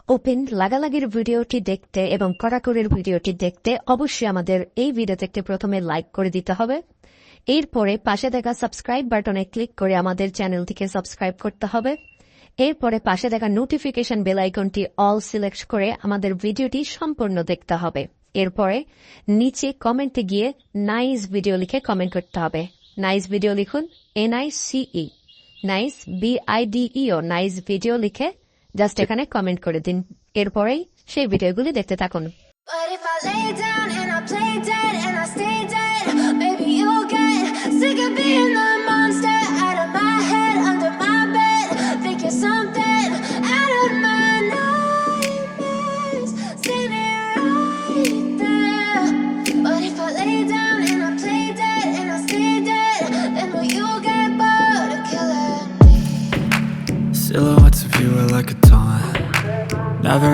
Open লাগালাগির ভিডিওটি দেখতে এবং কড়াকড়ির ভিডিওটি দেখতে অবশ্যই আমাদের এই ভিডিওতে একটি প্রথমে লাইক করে দিতে হবে। এরপরে পাশে দেখা সাবস্ক্রাইব বাটনে ক্লিক করে আমাদের চ্যানেলটিকে সাবস্ক্রাইব করতে হবে। এরপরে পাশে দেখা নোটিফিকেশন বেল আইকনটি অল সিলেক্ট করে আমাদের ভিডিওটি সম্পূর্ণ দেখতে হবে। এরপরে নিচে কমেন্টে গিয়ে নাইস ভিডিও লিখে কমেন্ট করতে হবে। নাইস ভিডিও লিখুন, NICE, nice BIDEO, nice video লিখে জাস্ট এখানে কমেন্ট করে দিন। এরপরেই সেই ভিডিওগুলি দেখতে থাকুন। But if I lay down and I play dead and I stay dead, maybe you'll get sick of being the monster out of my head, under my bed. Think you're something out of my nightmares, standing right there. But if I lay down and I play dead and I stay dead, then will you get bored of killing me? Silhouettes of you are like a taunt. Never